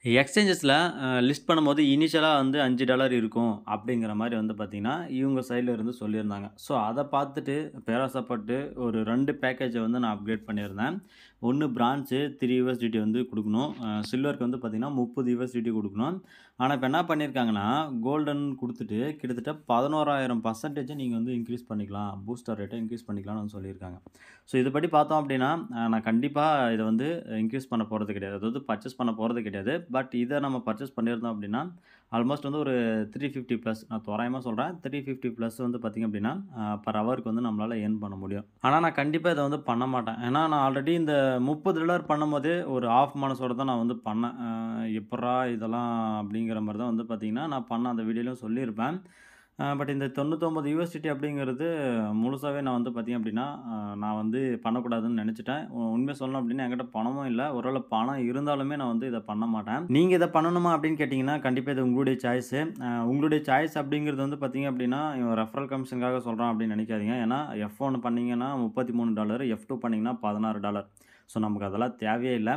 எக்ஸ்சேஞ்சஸ்ல list பண்ணும்போது இனிஷியலா வந்து $5 இருக்கும் அப்படிங்கிற மாரி வந்து பார்த்தீங்கன்னா, இவங்க சைட்ல இருந்து சொல்லியிருந்தாங்க. ஸோ அத பார்த்துட்டு பேராசப்பட்டு ஒரு 2 பேக்கேஜ வந்து நான் அப்கிரேட் பண்ணியிருந்தேன். ஒண்ணு பிரான்ச் $3 வந்து குடுக்கணும். சில்வருக்கு வந்து பார்த்தீங்கன்னா $30 குடுக்கணும். ஆனா இப்ப என்ன பண்ணியிருக்காங்கன்னா, கோல்டன் குடுத்துட்டு கிட்டத்தட்ட 11,000% நீங்க வந்து இன்கிரீஸ் பண்ணிக்கலாம். பூஸ்டர் ரேட்ட இன்கிரீஸ் பண்ணிக்கலாம்னு வந்து சொல்லியிருக்காங்க. ஸோ இதுபடி பார்த்தோம் அப்படின்னா, நான் கண்டிப்பா இத வந்து இன்கிரீஸ் பண்ண போறது கிடையாது. அதாவது பர்ச்சேஸ் பண்ண போறது கிடையாது. பட் இத நம்ம பர்ச்சேஸ் பண்ணியிருந்தோம் அப்படின்னா, ஆல்மோஸ்ட் வந்து ஒரு 350 பிளஸ் நான் தோராயமா சொல்றேன். 350 பிளஸ் வந்து பார்த்தீங்க அப்படின்னா, பெர் ஹவருக்கு வந்து நம்மளால எர்ன் பண்ண முடியும். ஆனா நான் கண்டிப்பா இத வந்து பண்ண மாட்டேன். ஏன்னா நான் ஆல்ரெடி இந்த $30 பண்ணும்போதே ஒரு ஆஃப் மனசோட தான் நான் வந்து பண்ணேன். எப்புட்றா இதெல்லாம் அப்படிங்கிற மாரி தான் வந்து பார்த்தீங்கன்னா, நான் பண்ண அந்த வீடியோலயும் சொல்லியிருப்பேன். பட் இந்த $99 அப்படிங்கிறது முழுசாவே நான் வந்து பார்த்தீங்க அப்படின்னா, நான் வந்து பண்ணக்கூடாதுன்னு நெனச்சுட்டேன். உண்மைய சொல்லணும் அப்படின்னா என்கிட்ட பணமும் இல்ல. ஒருவேள பணம் இருந்தாலுமே நான் வந்து இத பண்ண மாட்டேன். நீங்க இத பண்ணணுமா அப்படின்னு கேட்டீங்கன்னா, கண்டிப்பா இது உங்களுடைய சாய்ஸு. உங்களுடைய சாய்ஸ் அப்படிங்கிறது வந்து பார்த்தீங்க அப்படின்னா, இவன் ரெஃபரல் கமிஷனுக்காக சொல்றான் அப்படின்னு நெனைக்காதீங்க. ஏன்னா F1 பண்ணீங்கன்னா $33, F2 பண்ணீங்கன்னா $16. ஸோ நமக்கு அதெல்லாம் தேவையே இல்ல.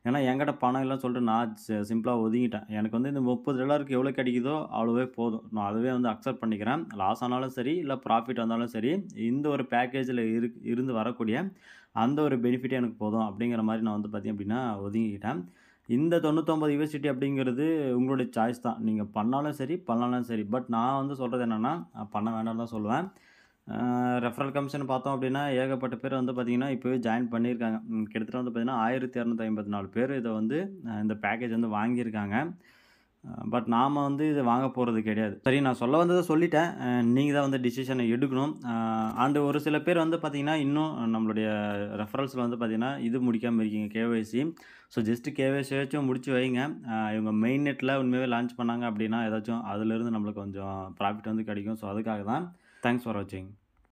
ஏன்னா என்கிட்ட பணம் இல்லன்னு சொல்லிட்டு நான் சிம்பிளா ஒதுங்கிட்டேன். எனக்கு வந்து இந்த $30க்கு எவ்வளோ கிடைக்குதோ அவ்வளவே போதும். நான் அதுவே வந்து அக்செப்ட் பண்ணிக்கிறேன். லாஸ் ஆனாலும் சரி, இல்ல ப்ராஃபிட் வந்தாலும் சரி, இந்த ஒரு பேக்கேஜ்ல இருந்து வரக்கூடிய அந்த ஒரு பெனிஃபிட்டே எனக்கு போதும் அப்படிங்கிற மாரி நான் வந்து பார்த்தீங்க அப்படின்னா ஒதுங்கிக்கிட்டேன். இந்த $99 அப்படிங்கிறது உங்களுடைய சாய்ஸ் தான். நீங்க பண்ணாலும் சரி, பண்ணலனாலும் சரி. பட் நான் வந்து சொல்றது என்னன்னா, பண்ண வேண்டாம்னு தான் சொல்லுவேன். ரெஃபரல் கமிஷன் பார்த்தோம் அப்படின்னா, ஏகப்பட்ட பேர் வந்து பார்த்தீங்கன்னா, இப்பவே ஜாயின் பண்ணியிருக்காங்க. கிட்டத்தட்ட வந்து பார்த்தீங்கன்னா, 1254 பேர் இத வந்து இந்த பேக்கேஜ் வந்து வாங்கியிருக்காங்க. பட் நாம வந்து இத வாங்க போறது கிடையாது. சரி நான் சொல்ல வந்தத சொல்லிட்டேன். நீங்க தான் வந்து டிசிஷன எடுக்கணும். அண்ட் ஒரு சில பேர் வந்து பார்த்தீங்கன்னா, இன்னும் நம்மளுடைய ரெஃபரல்ஸ்ல வந்து பார்த்தீங்கன்னா, இது முடிக்காம இருக்கீங்க கேஒய்சி. ஸோ ஜஸ்ட் கேஒய்சியாச்சும் முடிச்சு வைங்க. இவங்க மெயின் நெட்ல உண்மையாவே லான்ச் பண்ணாங்க அப்படின்னா, ஏதாச்சும் அதிலிருந்து நம்மளுக்கு கொஞ்சம் ப்ராஃபிட் வந்து கிடைக்கும். ஸோ அதுக்காக தான். தேங்க்ஸ் ஃபார் வாட்சிங்.